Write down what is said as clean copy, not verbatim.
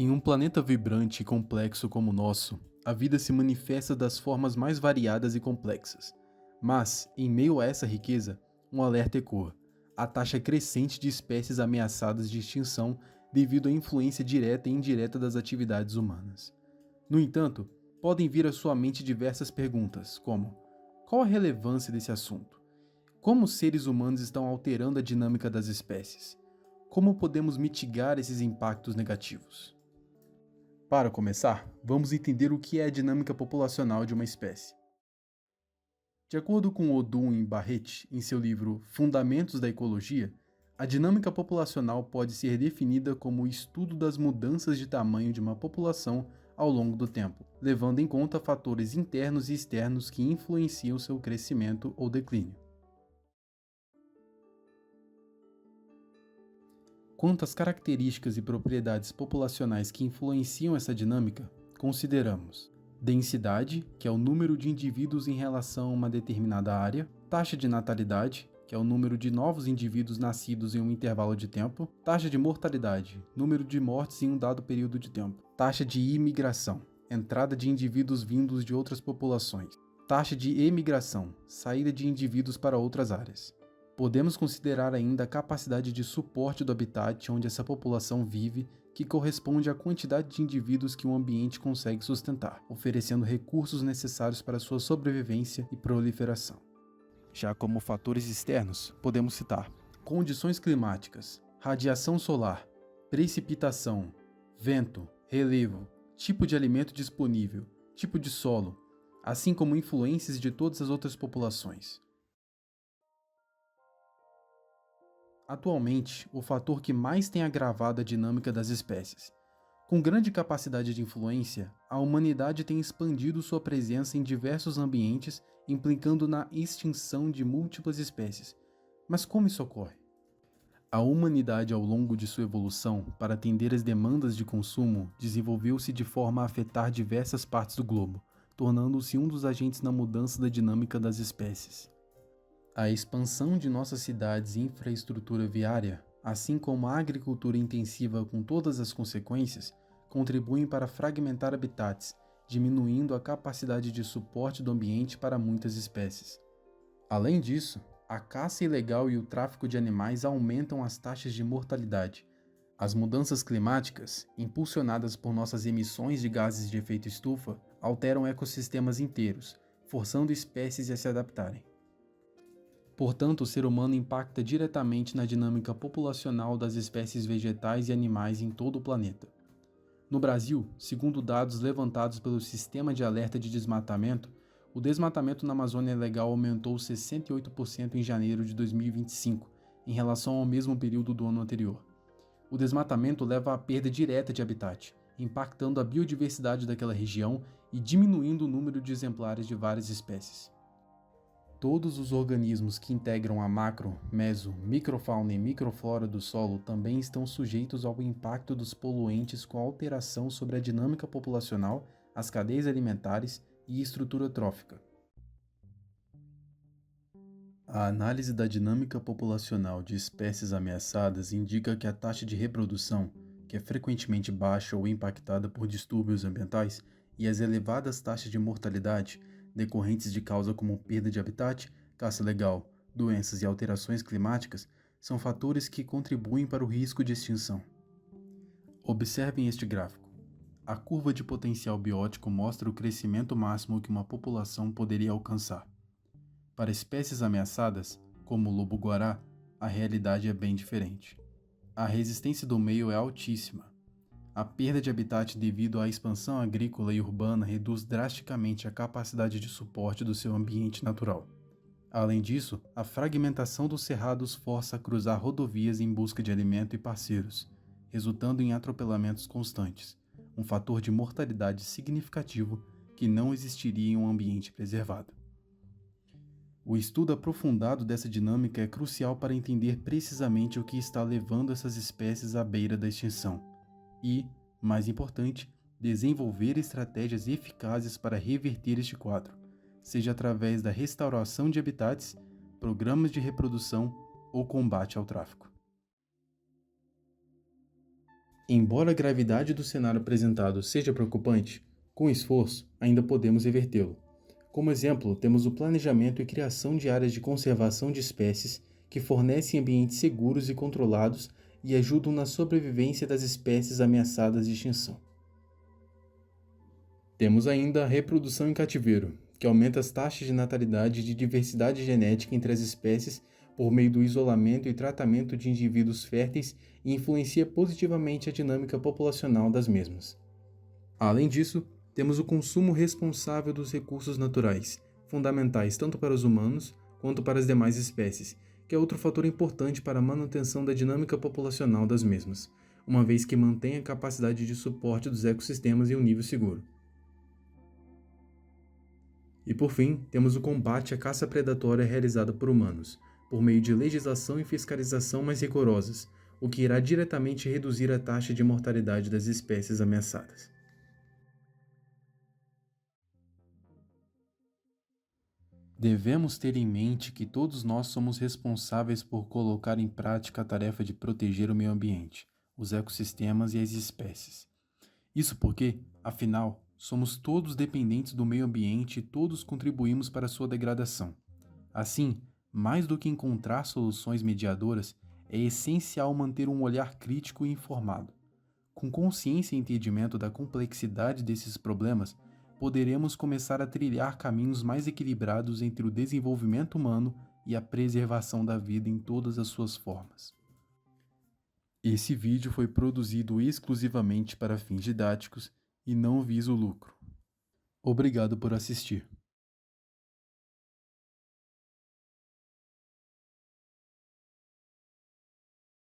Em um planeta vibrante e complexo como o nosso, a vida se manifesta das formas mais variadas e complexas. Mas, em meio a essa riqueza, um alerta ecoa: a taxa crescente de espécies ameaçadas de extinção devido à influência direta e indireta das atividades humanas. No entanto, podem vir à sua mente diversas perguntas, como: qual a relevância desse assunto? Como os seres humanos estão alterando a dinâmica das espécies? Como podemos mitigar esses impactos negativos? Para começar, vamos entender o que é a dinâmica populacional de uma espécie. De acordo com Odum e Barrett, em seu livro Fundamentos da Ecologia, a dinâmica populacional pode ser definida como o estudo das mudanças de tamanho de uma população ao longo do tempo, levando em conta fatores internos e externos que influenciam seu crescimento ou declínio. Quanto às características e propriedades populacionais que influenciam essa dinâmica, consideramos densidade, que é o número de indivíduos em relação a uma determinada área, taxa de natalidade, que é o número de novos indivíduos nascidos em um intervalo de tempo, taxa de mortalidade, número de mortes em um dado período de tempo, taxa de imigração, entrada de indivíduos vindos de outras populações, taxa de emigração, saída de indivíduos para outras áreas. Podemos considerar ainda a capacidade de suporte do habitat onde essa população vive, que corresponde à quantidade de indivíduos que o ambiente consegue sustentar, oferecendo recursos necessários para sua sobrevivência e proliferação. Já como fatores externos, podemos citar condições climáticas, radiação solar, precipitação, vento, relevo, tipo de alimento disponível, tipo de solo, assim como influências de todas as outras populações. Atualmente, o fator que mais tem agravado a dinâmica das espécies. Com grande capacidade de influência, a humanidade tem expandido sua presença em diversos ambientes, implicando na extinção de múltiplas espécies. Mas como isso ocorre? A humanidade, ao longo de sua evolução, para atender às demandas de consumo, desenvolveu-se de forma a afetar diversas partes do globo, tornando-se um dos agentes na mudança da dinâmica das espécies. A expansão de nossas cidades e infraestrutura viária, assim como a agricultura intensiva com todas as consequências, contribuem para fragmentar habitats, diminuindo a capacidade de suporte do ambiente para muitas espécies. Além disso, a caça ilegal e o tráfico de animais aumentam as taxas de mortalidade. As mudanças climáticas, impulsionadas por nossas emissões de gases de efeito estufa, alteram ecossistemas inteiros, forçando espécies a se adaptarem. Portanto, o ser humano impacta diretamente na dinâmica populacional das espécies vegetais e animais em todo o planeta. No Brasil, segundo dados levantados pelo Sistema de Alerta de Desmatamento, o desmatamento na Amazônia Legal aumentou 68% em janeiro de 2025, em relação ao mesmo período do ano anterior. O desmatamento leva à perda direta de habitat, impactando a biodiversidade daquela região e diminuindo o número de exemplares de várias espécies. Todos os organismos que integram a macro, meso, microfauna e microflora do solo também estão sujeitos ao impacto dos poluentes com alteração sobre a dinâmica populacional, as cadeias alimentares e estrutura trófica. A análise da dinâmica populacional de espécies ameaçadas indica que a taxa de reprodução, que é frequentemente baixa ou impactada por distúrbios ambientais, e as elevadas taxas de mortalidade, decorrentes de causa como perda de habitat, caça ilegal, doenças e alterações climáticas, são fatores que contribuem para o risco de extinção. Observem este gráfico. A curva de potencial biótico mostra o crescimento máximo que uma população poderia alcançar. Para espécies ameaçadas, como o lobo-guará, a realidade é bem diferente. A resistência do meio é altíssima. A perda de habitat devido à expansão agrícola e urbana reduz drasticamente a capacidade de suporte do seu ambiente natural. Além disso, a fragmentação dos cerrados força a cruzar rodovias em busca de alimento e parceiros, resultando em atropelamentos constantes, um fator de mortalidade significativo que não existiria em um ambiente preservado. O estudo aprofundado dessa dinâmica é crucial para entender precisamente o que está levando essas espécies à beira da extinção e, mais importante, desenvolver estratégias eficazes para reverter este quadro, seja através da restauração de habitats, programas de reprodução ou combate ao tráfico. Embora a gravidade do cenário apresentado seja preocupante, com esforço ainda podemos revertê-lo. Como exemplo, temos o planejamento e criação de áreas de conservação de espécies que fornecem ambientes seguros e controlados e ajudam na sobrevivência das espécies ameaçadas de extinção. Temos ainda a reprodução em cativeiro, que aumenta as taxas de natalidade e de diversidade genética entre as espécies por meio do isolamento e tratamento de indivíduos férteis e influencia positivamente a dinâmica populacional das mesmas. Além disso, temos o consumo responsável dos recursos naturais, fundamentais tanto para os humanos quanto para as demais espécies, que é outro fator importante para a manutenção da dinâmica populacional das mesmas, uma vez que mantém a capacidade de suporte dos ecossistemas em um nível seguro. E por fim, temos o combate à caça predatória realizada por humanos, por meio de legislação e fiscalização mais rigorosas, o que irá diretamente reduzir a taxa de mortalidade das espécies ameaçadas. Devemos ter em mente que todos nós somos responsáveis por colocar em prática a tarefa de proteger o meio ambiente, os ecossistemas e as espécies. Isso porque, afinal, somos todos dependentes do meio ambiente e todos contribuímos para sua degradação. Assim, mais do que encontrar soluções mediadoras, é essencial manter um olhar crítico e informado. Com consciência e entendimento da complexidade desses problemas, poderemos começar a trilhar caminhos mais equilibrados entre o desenvolvimento humano e a preservação da vida em todas as suas formas. Esse vídeo foi produzido exclusivamente para fins didáticos e não visa o lucro. Obrigado por assistir.